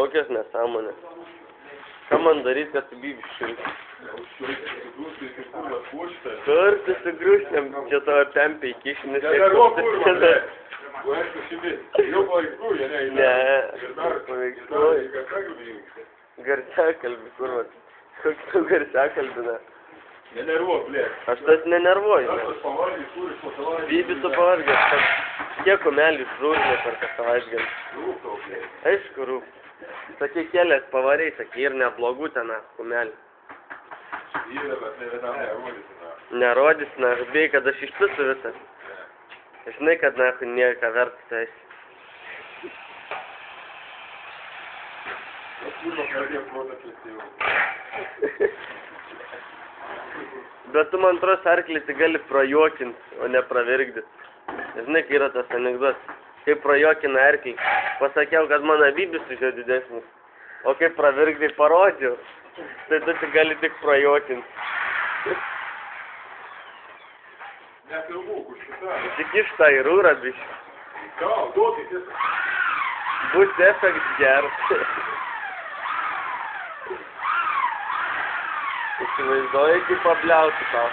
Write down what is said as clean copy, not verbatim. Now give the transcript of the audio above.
Kokios nesąmonės. Ką man daryti, kad tu bybį šilti? Kur tu su grūšniam, čia tavo tempiai kišinis. Ne, paveiksluoju. Garsiakalbį, kur vat. Koks tu garsiakalbina? Nenervuok, blė. Aš tas nenervuoju. Bybį tu pavargęs. Kiek kumelį žūrinė per tą savaitgalį? Rūp tau, blė. Aišku, rūp. Sakai, kelias pavariai, sakai, ir neblogų ten, kumelį. Yra, bet ne vienam nerodysi, na. Nerodys, na, bijai, kad aš ištisu visą. Žinai, kad, na, nieka vertas tai esi. Kurva pradėjo protą klėti jau. Bet tu man tros arklį gali prajuokinti, o ne pravirgdyti. Žinai, kai yra tas anekdotas. Kaip prajuokina arklį, pasakiau, kad mano bybis už jo didesnis. O kaip pravirgdai parodžiau, tai tu tik gali tik prajuokinti. Nefilmuok už šitą. Tik iš tą į rūrą, bišį. Gal, duokitės. Bus efekt geras. Įsivaizduoji, kaip pabliauti tau.